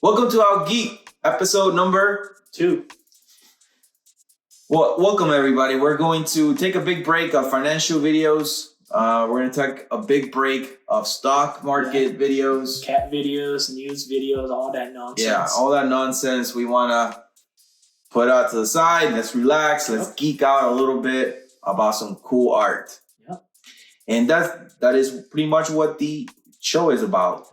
Welcome to Out Geeked, episode number 2. Well, welcome everybody. We're going to take a big break of financial videos. We're going to take a big break of stock market videos. Cat videos, news videos, all that nonsense. Yeah, all that nonsense we want to put out to the side. Let's relax. Let's geek out a little bit about some cool art. Yep. And that is pretty much what the show is about.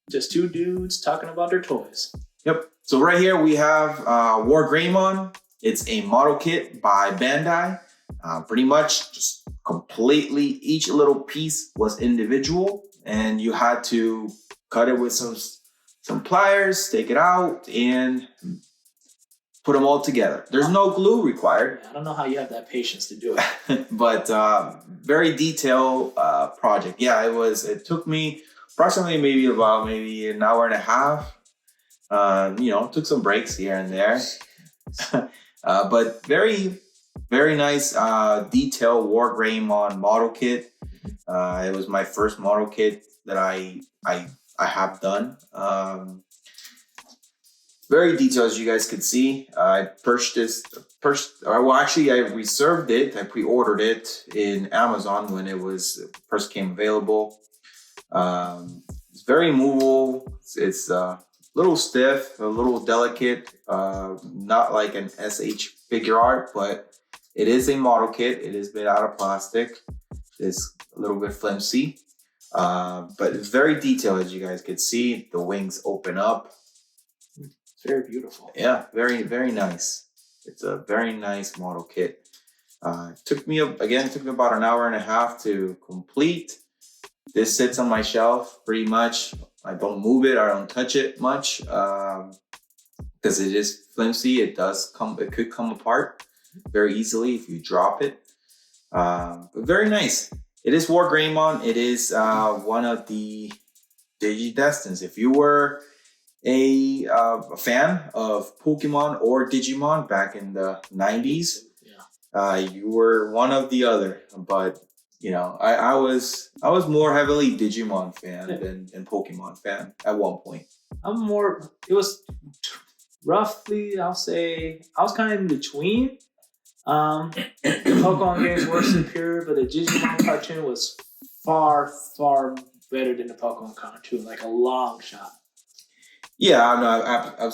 Just two dudes talking about their toys. Yep. So right here we have Wargreymon. It's a model kit by Bandai. Pretty much just completely, each little piece was individual, and you had to cut it with some pliers, take it out, and put them all together. There's no glue required. I don't know how you have that patience to do it. But very detailed project. Yeah, it took me approximately maybe an hour and a half. Took some breaks here and there. But very, very nice detailed Wargreymon model kit. It was my first model kit that I have done. Very detailed, as you guys could see. I reserved it. I pre-ordered it in Amazon when it first came available. It's very movable. It's a little stiff, a little delicate, not like an SH figure art, but it is a model kit. It is made out of plastic. It's a little bit flimsy, but it's very detailed, as you guys could see. The wings open up. It's very beautiful. Yeah, very, very nice. It's a very nice model kit. It took me about an hour and a half to complete. This sits on my shelf pretty much. I don't move it. I don't touch it much because it is flimsy. It could come apart very easily if you drop it. But very nice. It is Wargreymon. It is one of the Digidestins. If you were a fan of Pokemon or Digimon back in the 90s, you were one of the other. But I was more heavily Digimon fan than Pokemon fan at one point. It was roughly, I'll say, I was kind of in between. The Pokemon games were superior, but the Digimon cartoon was far, far better than the Pokemon cartoon, like a long shot. Yeah,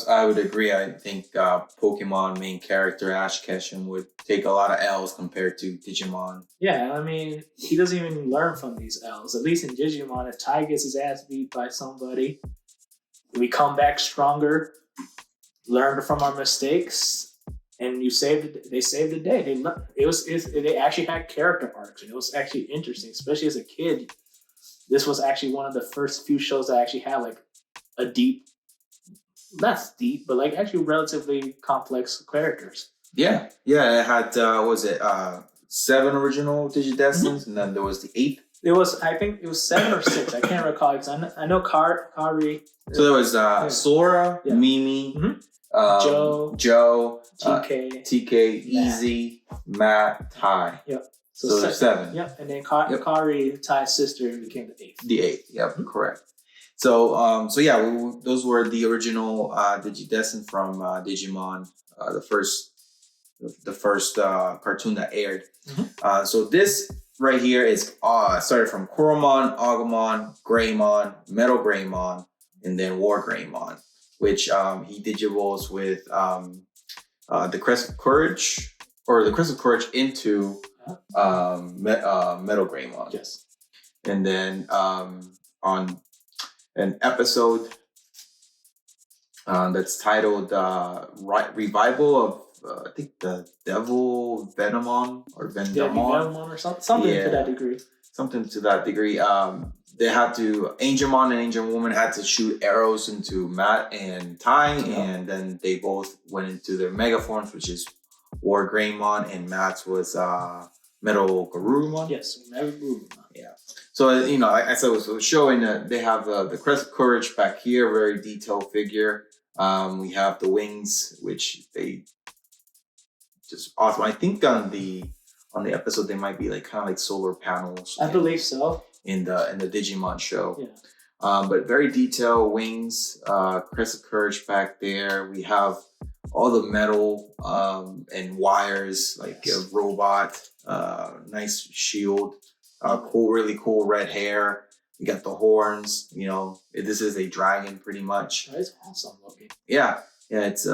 I would agree. I think Pokemon main character 𝐼𝐸𝐴𝐻 would take a lot of L's compared to Digimon. Yeah, I mean, he doesn't even learn from these L's. At least in Digimon, if Ty gets his ass beat by somebody, we come back stronger, learn from our mistakes, and they saved the day. They actually had character arcs, and it was actually interesting, especially as a kid. This was actually one of the first few shows that actually had like a not deep, but like actually relatively complex characters. Yeah. It had 7 original Digidestins, and then there was the 8th. I think it was 7 or 6. I can't recall because I know Kari. So there was Sora, Mimi, Joe, TK, 𝐾𝐨𝐽, Matt, Ty. Yep. So there's 7. Yep. And then Kari, Ty's sister, became the 8th. The 8th. Yep. Correct. So those were the original Digidestin from Digimon, the first cartoon that aired. So this right here is started from Coromon, Agumon, Greymon, Metal Greymon, and then Wargreymon, which he digirolls with the Crest of Courage into Metal Greymon. Yes. And then on an episode that's titled Revival of I think the Devil Venomon or Vendamon. Yeah, Venomon or something to that degree. Something to that degree. They had to 𝐸𝐿Mon and 𝐸𝐿Woman had to shoot arrows into Matt and Ty, and then they both went into their mega forms, which is Wargreymon, and Matt's was Metal Garurumon. Yes, Metal Garurumon. Yeah. So, I said, it was showing that they have the Crest of Courage back here, very detailed figure. We have the wings, which they just awesome. I think on the episode they might be like kind of like solar panels. I believe so. In the Digimon show. Yeah. But very detailed wings, crescent courage back there. We have all the metal and wires, like a robot, nice shield, really cool red hair. We got the horns. You know, this is a dragon, pretty much. That is awesome looking. Yeah, it's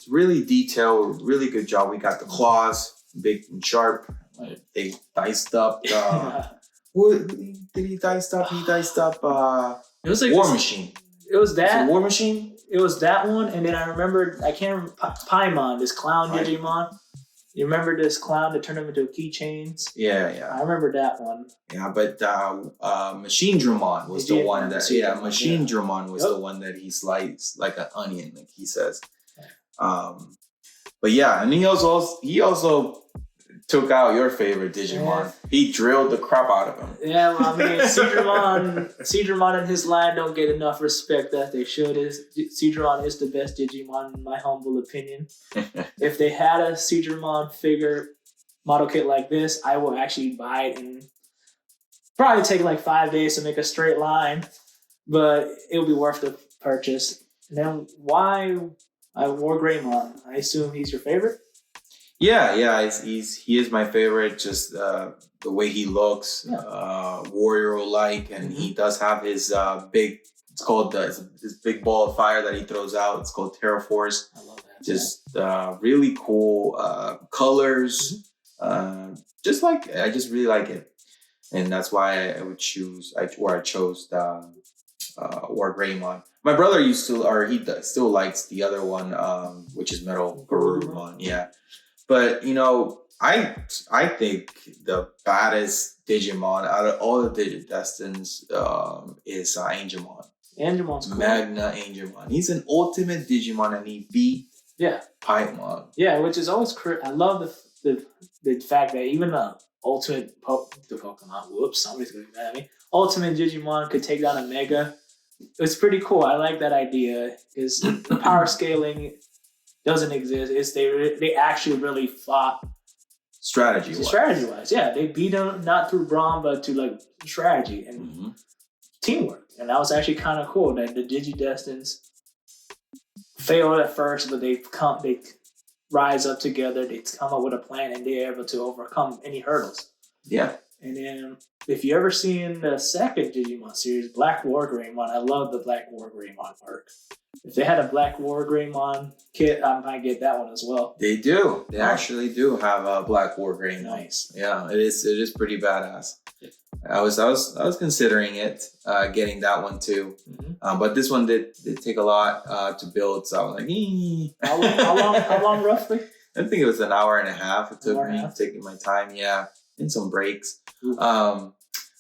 really detailed, really good job. We got the claws, big and sharp. They diced up. What did he dice up? He diced up. It was like War Machine. It was that War Machine. It was that one, and then I remember I can't remember Paimon, this clown Digimon. You remember this clown that turned him into keychains? Yeah. I remember that one. Yeah, but Machine Dramon was the one that Machine Dramon was the one that he sliced like an onion, like he says. But yeah, and he also took out your favorite Digimon. Yeah. He drilled the crap out of him. Yeah, well, I mean, 𝐿𝐮𝐬𝐿 and his line don't get enough respect that they should. 𝐿𝐮𝐬𝐿 is the best Digimon in my humble opinion. If they had a 𝐿𝐮𝐬𝐿 figure model kit like this, I will actually buy it and probably take like 5 days to make a straight line, but it'll be worth the purchase. And then why Wargreymon? I assume he's your favorite? Yeah, he is my favorite. Just the way he looks, warrior-like, and he does have his big. It's called this big ball of fire that he throws out. It's called Terra Force. I love that. Just really cool colors. Just like I just really like it, and that's why I chose the Wargreymon. My brother still likes the other one, which is Metal Garurumon. Yeah. But, you know, I think the baddest Digimon out of all the Digidestins is 𝐿𝐮𝐬𝐿. 𝐿𝐮𝐬𝐿's cool. Magna 𝐿𝐮𝐬𝐿. He's an ultimate Digimon and he beat Paimon. Yeah, which is always I love the fact that even the ultimate Pokemon, somebody's going to be mad at me. Ultimate Digimon could take down a Mega. It's pretty cool. I like that idea. Is power scaling doesn't exist. It's they actually really fought strategy-wise. Yeah, they beat them not through brawn, but to like strategy and teamwork. And that was actually kind of cool that the Digidestins failed at first, but they rise up together. They come up with a plan, and they're able to overcome any hurdles. Yeah. And then if you ever seen the second Digimon series, Black Wargreymon, I love the Black Wargreymon work. If they had a Black Wargreymon kit, I might get that one as well. They do. They actually do have a Black Wargreymon. Nice. Yeah, it is pretty badass. I was considering getting that one too, but this one did take a lot to build. So I was like, How long roughly? I think it was an hour and a half. It took me taking my time. Yeah, and some breaks.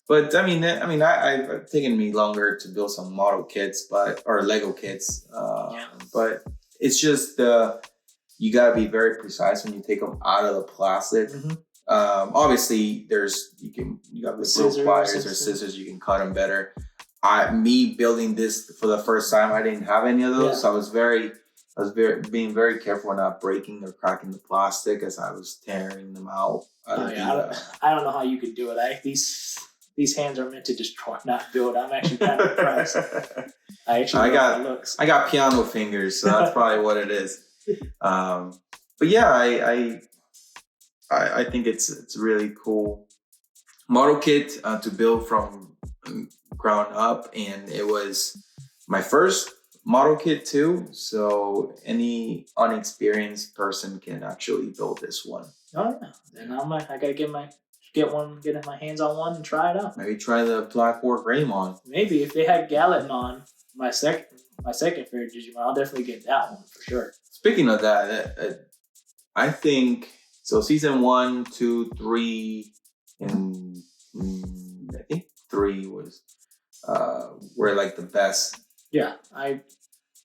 But I mean, I've taken me longer to build some model kits, or Lego kits. But it's just you gotta be very precise when you take them out of the plastic. Obviously, you got the little pliers or scissors. You can cut them better. Me building this for the first time, I didn't have any of those, so I was being very careful not breaking or cracking the plastic as I was tearing them out. I don't know how you could do it. These hands are meant to destroy, not build. I'm actually kind of impressed. I got piano fingers, so that's probably what it is. But yeah, I think it's really cool model kit to build from ground up, and it was my first model kit too. So any unexperienced person can actually build this one. Oh yeah, then I gotta get my hands on one and try it out. Maybe try the Black Wargreymon. Maybe if they had 𝐿𝐿𝐿mon, my second favorite Digimon, I'll definitely get that one for sure. Speaking of that, I think so. Season 1, 2, 3, and I think 3 were like the best. Yeah, I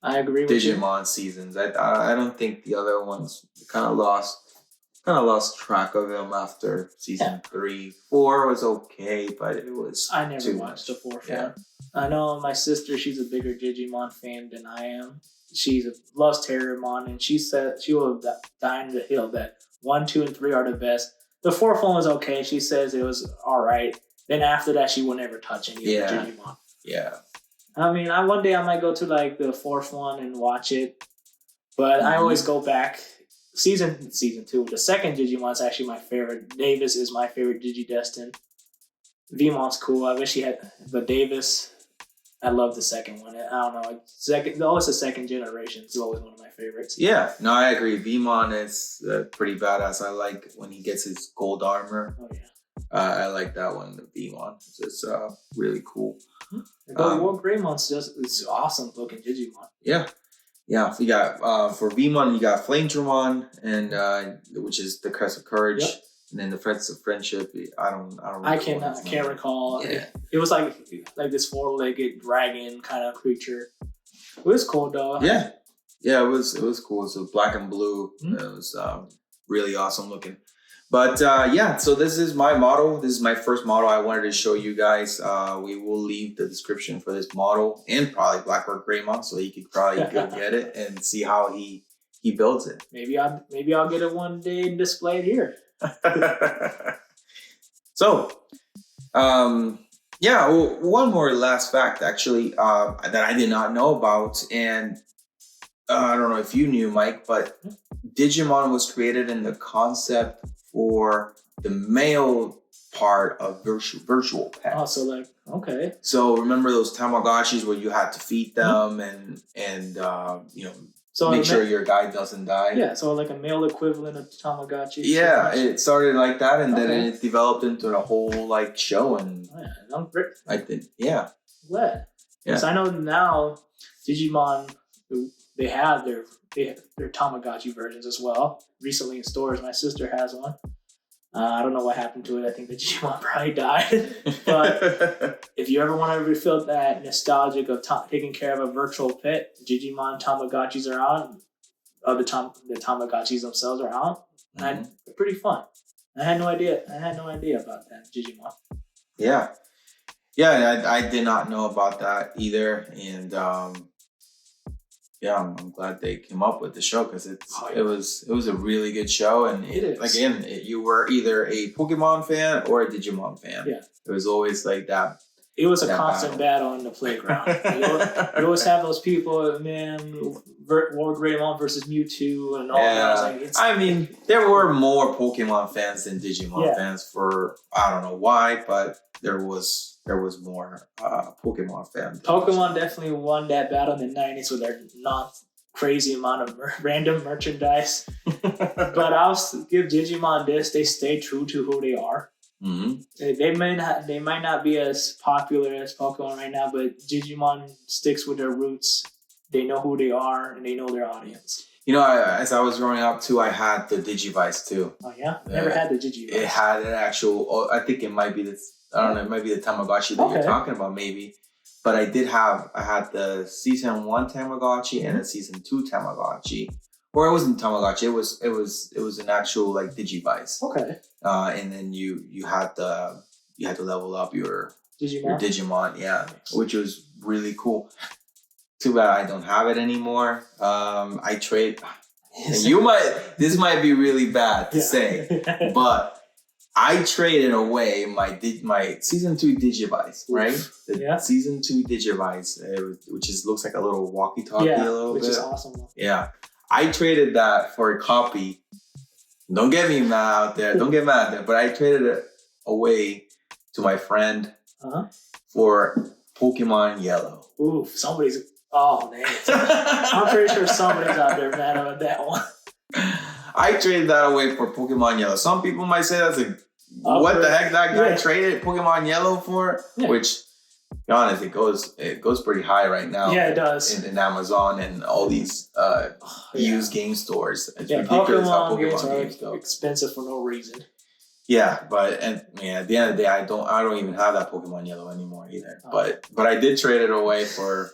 agree with Digimon seasons. I don't think the other ones kind of lost track of them after season 3. 4 was okay, but it was I never watched the 4th one. I know my sister, she's a bigger Digimon fan than I am. She loves Terramon, and she said she will die on the hill that 1, 2, and 3 are the best. The 4th one was okay. She says it was all right. Then after that, she will never touch any other Digimon. Yeah. I mean, one day I might go to like the fourth one and watch it, but I always go back. Season 2. The second Digimon is actually my favorite. Davis is my favorite Digidestin. Veemon's cool. I wish he had, but Davis, I love the second one. I don't know. Always the second generation. It's always one of my favorites. Yeah, no, I agree. Veemon is pretty badass. I like when he gets his gold armor. Oh yeah. I like that one, the Veemon. It's really cool. Wargreymon it's awesome looking Digimon. Yeah. Yeah, you got for Veemon, you got Flamedramon, and which is the Crest of Courage, and then the Crest of Friendship. I can't recall. Yeah. It was like this 4-legged dragon kind of creature. It was cool though. Yeah, it was cool. So black and blue. Mm-hmm. It was really awesome looking. But so this is my model. This is my first model I wanted to show you guys. We will leave the description for this model and probably Black Wargreymon, so you could probably go get it and see how he builds it. Maybe I'll get it one day and display it here. So, one more last fact actually that I did not know about, and I don't know if you knew, Mike, but Digimon was created in the concept for the male part of virtual pets. Oh, so okay. So remember those Tamagotchis where you had to feed them and make sure your guy doesn't die? Yeah, so like a male equivalent of Tamagotchi. Yeah, it started like that, and then it developed into the whole like show, and I think glad. Yeah, because I know now Digimon, they have their Tamagotchi versions as well. Recently in stores, my sister has one. I don't know what happened to it. I think the Digimon probably died. But if you ever want to feel that nostalgic of taking care of a virtual pet, Digimon Tamagotchis are on. The Tamagotchis themselves are on. And they're pretty fun. I had no idea about that Digimon. Yeah, I did not know about that either, and I'm glad they came up with the show because it was a really good show, and you were either a Pokemon fan or a Digimon fan. Yeah, it was always like that. It was a constant battle in the playground. You always have those people, man, Wargreymon versus Mewtwo and all that. I mean, there were more Pokemon fans than Digimon fans for I don't know why, but there was more Pokemon fans. Pokemon definitely won that battle in the 90s with their not crazy amount of random merchandise. But I'll give Digimon this. They stay true to who they are. Mm-hmm. They might not be as popular as Pokemon right now, but Digimon sticks with their roots. They know who they are, and they know their audience. You know, as I was growing up too, I had the Digivice too. Oh yeah? Never had the Digivice. It had an actual, I think it might be this, I don't know, it might be the Tamagotchi that you're talking about maybe. But I had the season 1 Tamagotchi and a season 2 Tamagotchi. Or it wasn't Tamagotchi, it was an actual like Digivice. Okay. And then you had to level up your Digimon, which was really cool. Too bad I don't have it anymore. I trade. This might be really bad to say, but I traded away my season 2 Digivice, right? Season 2 Digivice, which looks like a little walkie-talkie a little bit. Which is awesome. Yeah, I traded that for a copy. Don't get me mad out there. Don't get mad out there. But I traded it away to my friend for Pokemon Yellow. Ooh, somebody's. Oh, man. I'm pretty sure somebody's out there mad about that one. I traded that away for Pokemon Yellow. Some people might say that's what the heck that guy traded Pokemon Yellow for? Yeah. Which, to be honest, it goes pretty high right now. Yeah, it does. In Amazon and all these used game stores. It's ridiculous how Pokemon games go. Expensive for no reason. Yeah, but at the end of the day, I don't even have that Pokemon Yellow anymore either. But I did trade it away for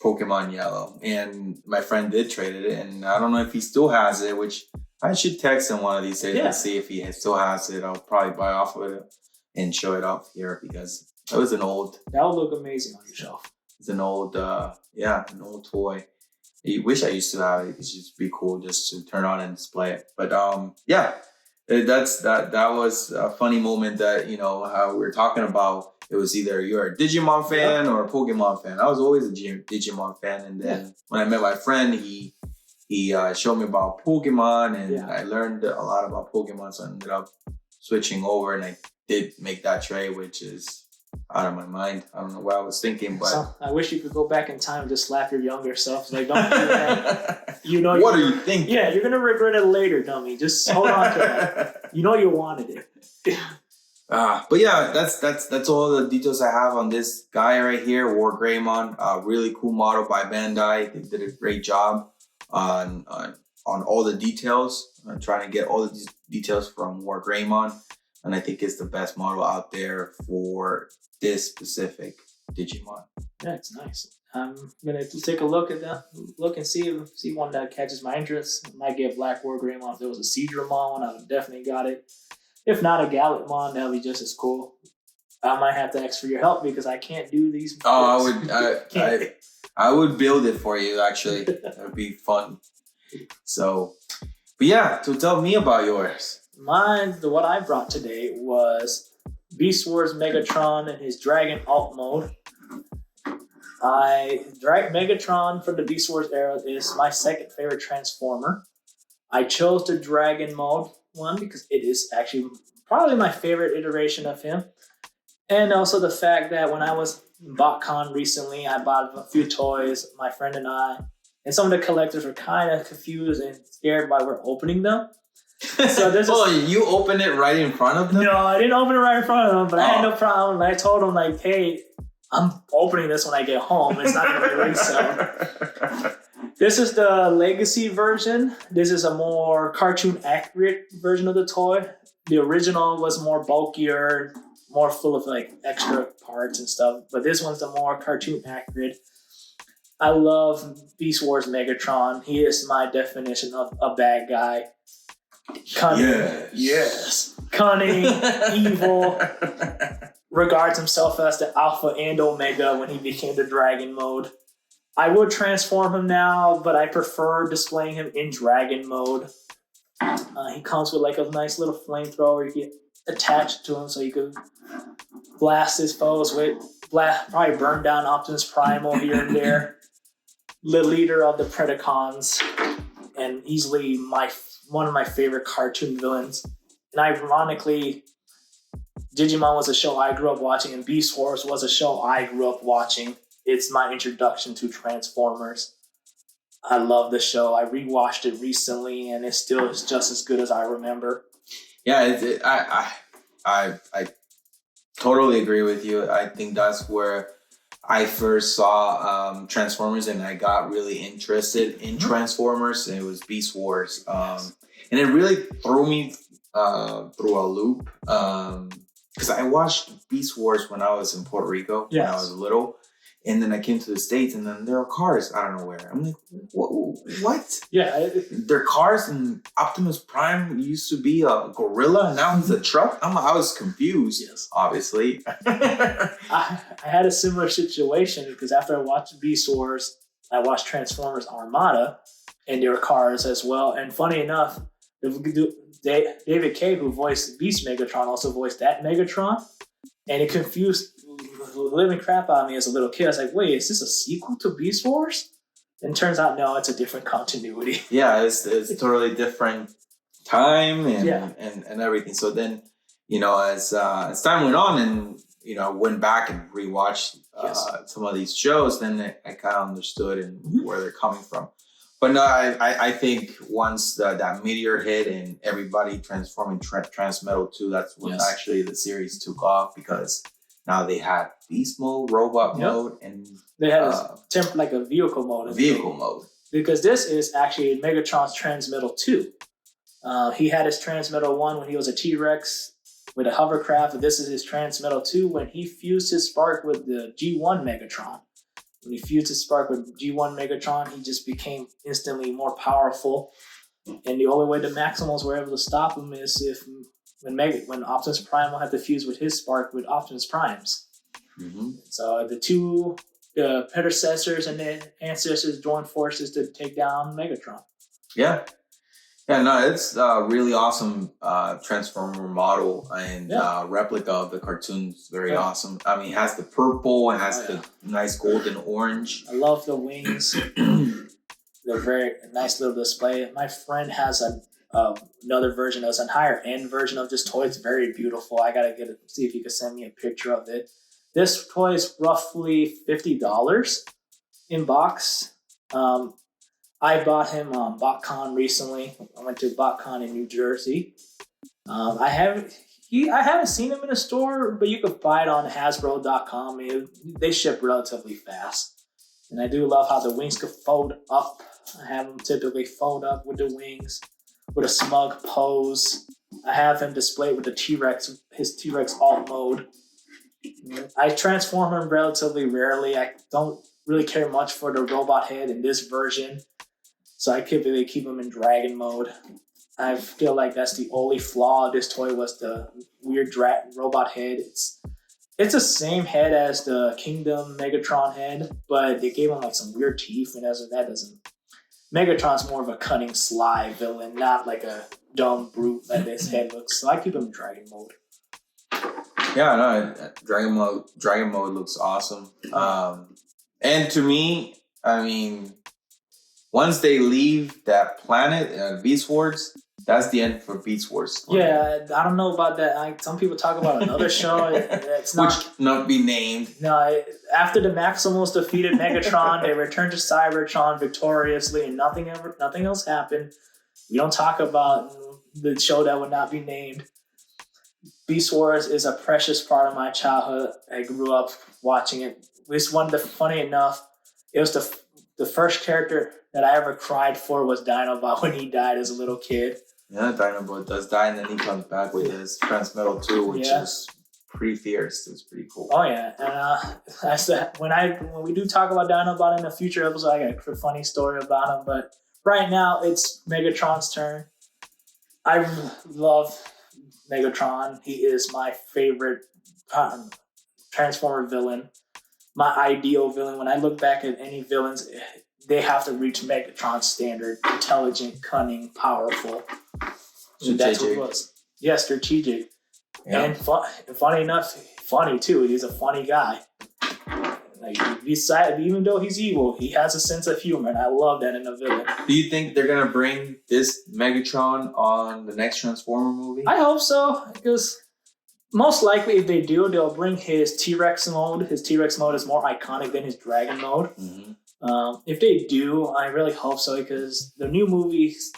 Pokemon Yellow, and my friend did trade it, and I don't know if he still has it. Which I should text him one of these days and see if he still has it. I'll probably buy off of it and show it off here because it was an old. That would look amazing on your shelf. It's an old, an old toy. I wish I used to have it. It'd just be cool just to turn on and display it. But That was a funny moment that, how we were talking about. It was either you're a Digimon fan or a Pokemon fan. I was always a Digimon fan, and then when I met my friend, he showed me about Pokemon, and I learned a lot about Pokemon, so I ended up switching over, and I did make that trade, which is out of my mind. I don't know what I was thinking, but so, I wish you could go back in time and just slap your younger self. Like, don't do that. What are you thinking? Yeah, you're gonna regret it later, dummy. Just hold on to that. You know you wanted it. But yeah, that's all the details I have on this guy right here, Wargreymon. Really cool model by Bandai. They did a great job on all the details. I'm trying to get all the details from Wargreymon, and I think it's the best model out there for this specific Digimon. Yeah, it's nice. I'm gonna take a look and see one that catches my interest. I might get Black Wargreymon. If there was a 𝐿𝐮𝐬𝐫𝐞 one, I would definitely got it. If not a galletmon, that'll be just as cool. I might have to ask for your help because I can't do these. I would build it for you. Actually, that would be fun. So, but yeah, so tell me about yours. What I brought today was Beast Wars Megatron and his Dragon Alt mode. Megatron from the Beast Wars era is my second favorite Transformer. I chose the Dragon mode one because it is actually probably my favorite iteration of him. And also the fact that when I was in BotCon recently, I bought a few toys, my friend and I, and some of the collectors were kind of confused and scared while we're opening them. So this you opened it right in front of them? No, I didn't open it right in front of them, but I had no problem. I told them, like, hey, I'm opening this when I get home. It's not going to be resale. This is the Legacy version. This is a more cartoon accurate version of the toy. The original was more bulkier, more full of like extra parts and stuff. But this one's the more cartoon accurate. I love Beast Wars Megatron. He is my definition of a bad guy. Cunning. Yes. Cunning, evil. Regards himself as the Alpha and Omega when he became the Dragon mode. I would transform him now, but I prefer displaying him in Dragon mode. He comes with like a nice little flamethrower you get attached to him so you can blast his foes with. Probably burn down Optimus Primal here and there. The leader of the Predacons, and easily one of my favorite cartoon villains. And ironically, Digimon was a show I grew up watching, and Beast Wars was a show I grew up watching. It's my introduction to Transformers. I love the show. I rewatched it recently, and it still is just as good as I remember. Yeah, I totally agree with you. I think that's where I first saw Transformers, and I got really interested in Transformers. And it was Beast Wars, and it really threw me through a loop because I watched Beast Wars when I was in Puerto Rico when I was little. And then I came to the States, and then there are cars out of nowhere. I'm like, what? Yeah. They're cars, and Optimus Prime used to be a gorilla, and now he's a truck? I was confused, obviously. I had a similar situation because after I watched Beast Wars, I watched Transformers Armada, and there were cars as well. And funny enough, David 𝐾𝐨, who voiced Beast Megatron, also voiced that Megatron. And it confused the living crap out of me as a little kid. I was like, wait, is this a sequel to Beast Wars? And it turns out, no, it's a different continuity. Yeah, it's a totally different time and everything. So then, as time went on and, went back and rewatched some of these shows, then I kind of understood where they're coming from. But no, I think once that meteor hit and everybody transforming Transmetal 2, that's when actually the series took off because now they had Beast mode, Robot mode, and they had a vehicle mode. Mode. Because this is actually Megatron's Transmetal 2. He had his Transmetal 1 when he was a T-Rex with a hovercraft, and this is his Transmetal 2 when he fused his spark with the G1 Megatron. When he fused his spark with G1 Megatron, he just became instantly more powerful. And the only way the Maximals were able to stop him is when Optimus Prime will have to fuse with his spark with Optimus Prime's. Mm-hmm. So the two predecessors and the ancestors joined forces to take down Megatron. Yeah. Yeah, no, it's a really awesome Transformer model and replica of the cartoon's very awesome. I mean, it has the purple, it has the nice golden orange. I love the wings. They're very nice little display. My friend has another version. It's a higher end version of this toy. It's very beautiful. I gotta see if you can send me a picture of it. This toy is roughly $50 in box. I bought him on BotCon recently. I went to BotCon in New Jersey. I haven't seen him in a store, but you could buy it on Hasbro.com. They ship relatively fast. And I do love how the wings could fold up. I have them typically fold up with the wings, with a smug pose. I have him displayed with the T-Rex, his T-Rex alt mode. I transform him relatively rarely. I don't really care much for the robot head in this version. So I typically keep him in dragon mode. I feel like that's the only flaw of this toy was the weird robot head. It's the same head as the Kingdom Megatron head, but they gave him like some weird teeth, and that doesn't. Megatron's more of a cunning, sly villain, not like a dumb brute like this head looks. So I keep him in dragon mode. Yeah, no, dragon mode looks awesome. And to me, I mean, once they leave that planet, Beast Wars, that's the end for Beast Wars. Yeah, I don't know about that. Some people talk about another show. It's not, which not be named. No, after the Maximals defeated Megatron, they returned to Cybertron victoriously, and nothing else happened. We don't talk about the show that would not be named. Beast Wars is a precious part of my childhood. I grew up watching it. Funny enough, it was the first character that I ever cried for was Dinobot when he died as a little kid. Yeah, Dinobot does die, and then he comes back with his Transmetal 2, which is pretty fierce. It's pretty cool. Oh yeah, and I said when we do talk about Dinobot in a future episode, I got a funny story about him. But right now, it's Megatron's turn. I love Megatron. He is my favorite Transformer villain. My ideal villain. When I look back at any villains, they have to reach Megatron's standard: intelligent, cunning, powerful. And that's what it was. Yeah, strategic. Yeah. And funny enough, funny too. He's a funny guy. Like, even though he's evil, he has a sense of humor, and I love that in a villain. Do you think they're gonna bring this Megatron on the next Transformer movie? I hope so, because most likely if they do, they'll bring his T-Rex mode. His T-Rex mode is more iconic than his Dragon mode. Mm-hmm. If they do, I really hope so, because the new movie's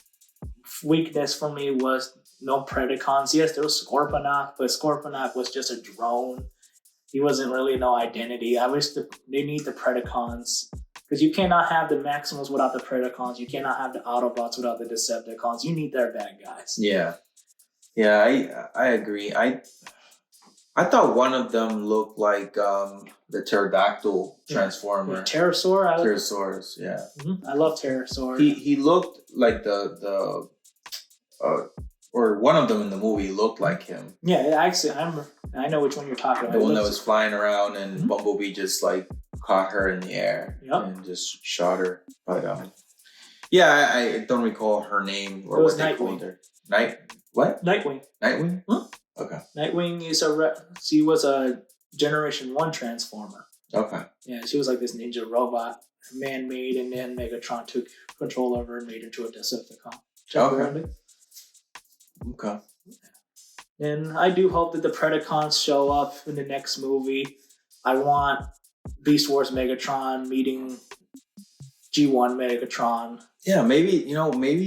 weakness for me was no Predacons. Yes, there was Scorponok, but Scorponok was just a drone. He wasn't really no identity. I wish they need the Predacons, because you cannot have the Maximals without the Predacons. You cannot have the Autobots without the Decepticons. You need their bad guys. Yeah, I agree. I thought one of them looked like the pterodactyl transformer. Pterosaurus, yeah. Mm-hmm. I love Pterosaur. He looked like the or one of them in the movie looked like him. Yeah, actually, I know which one you're talking about. The one that was flying around and Bumblebee just like caught her in the air and just shot her. But I don't recall her name or what they called her. Nightwing. Nightwing? Huh? Okay. Nightwing she was a Generation 1 Transformer. Okay. Yeah, she was like this ninja robot, man-made, and then Megatron took control of her and made her into a Decepticon. Okay. And I do hope that the Predacons show up in the next movie. I want Beast Wars Megatron meeting G1 Megatron. Yeah, maybe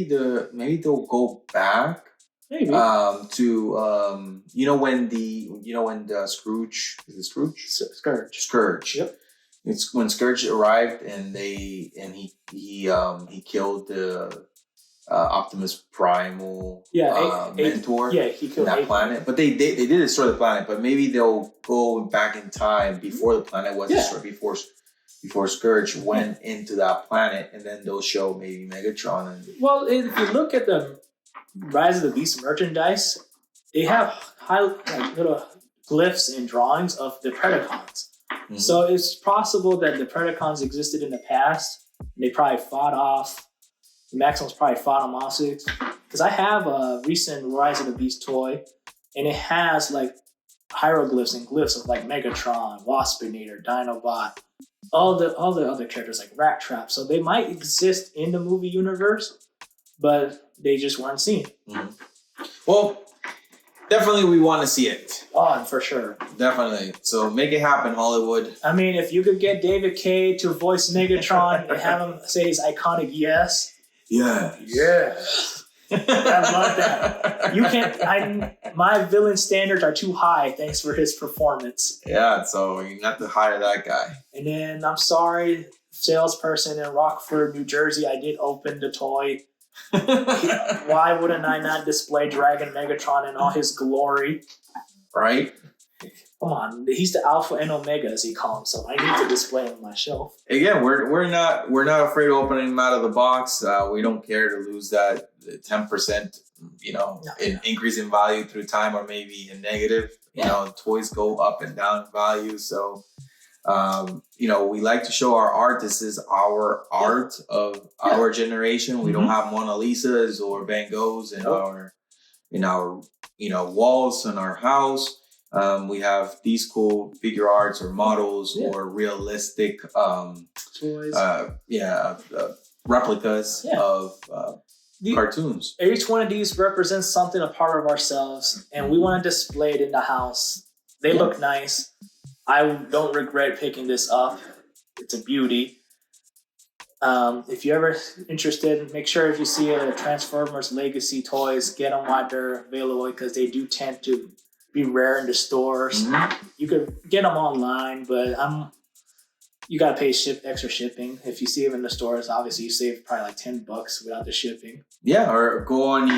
they'll go back. Maybe. When the Scrooge, is it Scrooge? Scourge. Yep. It's when Scourge arrived and he killed the Optimus Primal mentor. He killed that planet. But they did destroy the planet. But maybe they'll go back in time before the planet was destroyed, before Scourge went into that planet, and then they'll show maybe Megatron. Well, if you look at the Rise of the Beast merchandise, they have little glyphs and drawings of the Predacons. Mm-hmm. So it's possible that the Predacons existed in the past, and they probably fought off Maximum's probably fought him off because I have a recent Rise of the Beast toy, and it has like hieroglyphs and glyphs of like Megatron, Waspinator, Dinobot, all the other characters like Rat Trap. So they might exist in the movie universe, but they just weren't seen. Mm-hmm. Well, definitely we want to see it. Oh, for sure. Definitely. So make it happen, Hollywood. I mean, if you could get David K to voice Megatron and have him say his iconic yes. Yeah. Yeah. I love that. You can't. My villain standards are too high. Thanks for his performance. Yeah, so you have to hire that guy. And then I'm sorry, salesperson in Rockford, New Jersey. I did open the toy. Why wouldn't I not display Dragon Megatron in all his glory? Right? Come on, he's the Alpha and Omega, as he calls himself. I need to display him on my shelf. Again, we're not afraid of opening him out of the box. We don't care to lose that 10%, increase in value through time, or maybe in negative. You know, toys go up and down in value. So, we like to show our art. This is our art of our generation. We don't have Mona Lisas or Van Goghs in our walls in our house. We have these cool figure arts or models or realistic toys. Replicas of cartoons. Each one of these represents something, a part of ourselves, and we want to display it in the house. They look nice. I don't regret picking this up. It's a beauty. If you're ever interested, make sure if you see a Transformers Legacy toys, get them while they're available, because they do tend to be rare in the stores. Mm-hmm. You could get them online, but you gotta pay extra shipping. If you see them in the stores, obviously you save probably like $10 without the shipping. Yeah, or go on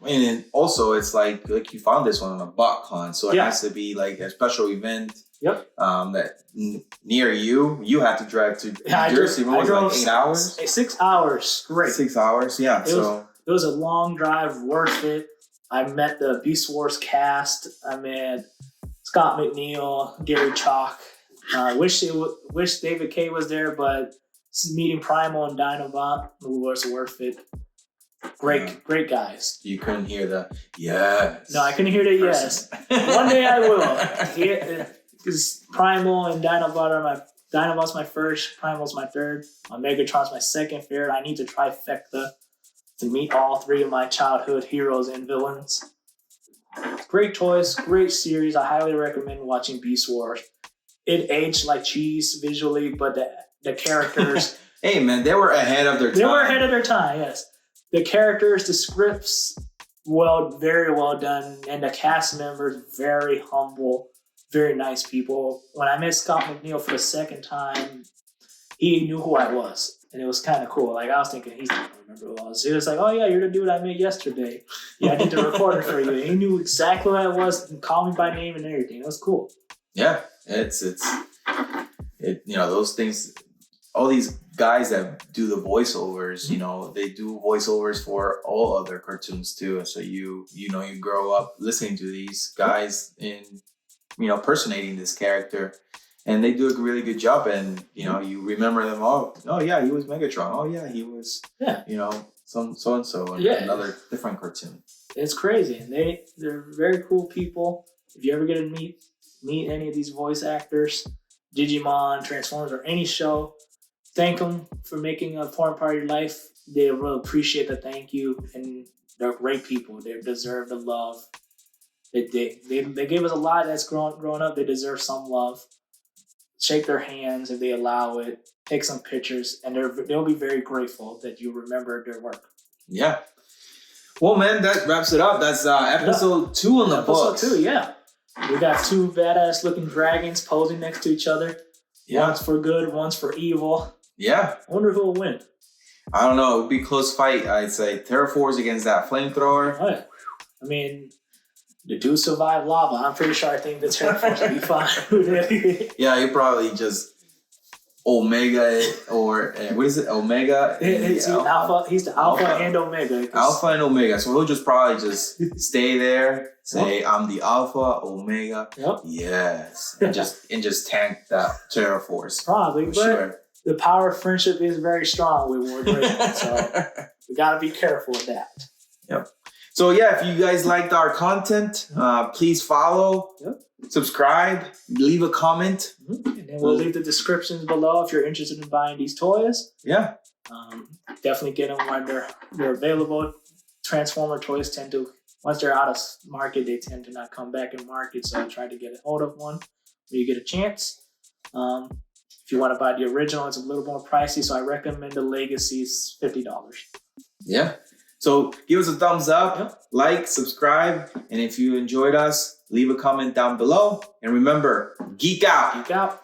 and also it's like you found this one on a BotCon, so it has to be like a special event. Yep. That near you had to drive to New Jersey. What was it, like 8 hours? 6 hours. Great. 6 hours. Yeah. It was a long drive, worth it. I met the Beast Wars cast. I met Scott McNeil, Gary Chalk. Wish David K was there, but meeting Primal and Dinobot was worth it. Great guys. You couldn't hear the yes. No, I couldn't hear the yes. One day I will. Because Primal and Dinobot Dinobot's my first, Primal's my third, my Megatron's my second favorite. I need to trifecta to meet all three of my childhood heroes and villains. Great toys, great series. I highly recommend watching Beast Wars. It aged like cheese visually, but the characters... Hey, man, they were ahead of their time. They were ahead of their time, yes. The characters, the scripts, very well done. And the cast members, very humble, very nice people. When I met Scott McNeil for the second time, he knew who I was. And it was kind of cool. Like, I was thinking, he's not going to remember who I was. He was like, oh, yeah, you're the dude I met yesterday. Yeah, I did the recording for you. And he knew exactly who I was and called me by name and everything. It was cool. Yeah, it's those things, all these guys that do the voiceovers, they do voiceovers for all other cartoons too. And so you grow up listening to these guys in, personating this character. And they do a really good job, and you remember them all. Oh yeah, he was Megatron. Oh yeah, he was some so and so, and another different cartoon. It's crazy, and they're very cool people. If you ever get to meet any of these voice actors, Digimon, Transformers, or any show, thank them for making an important part of your life. They will appreciate the thank you, and they're great people. They deserve the love. They gave us a lot that's grown up. They deserve some love. Shake their hands if they allow it. Take some pictures, and they'll be very grateful that you remember their work. Yeah. Well, man, that wraps it up. That's episode 2 on the books. Episode 2, yeah. We got 2 badass looking dragons posing next to each other. Yeah. One's for good, one's for evil. Yeah. I wonder who will win. I don't know. It would be a close fight. I'd say Terraforce against that flamethrower. Oh, yeah. I mean, the dude survived lava. I'm pretty sure I think the Terraforce will be fine. Yeah, you probably just Omega or what is it? Omega. Alpha. He's the Alpha and Omega. Alpha and Omega. So he'll just probably just stay there. Say I'm the Alpha, Omega. Yep. Yes. And just tank that Terraforce. Probably, but sure. the power of friendship is very strong with Wargreymon, so we gotta be careful with that. Yep. So yeah, if you guys liked our content, please follow, subscribe, leave a comment. And then we'll leave the descriptions below if you're interested in buying these toys. Yeah. Definitely get them when they're available. Transformer toys tend to, once they're out of market, they tend to not come back in market. So try to get a hold of one when you get a chance. If you want to buy the original, it's a little more pricey. So I recommend the Legacy's $50. Yeah. So give us a thumbs up, like, subscribe, and if you enjoyed us, leave a comment down below. And remember, geek out. Geek out.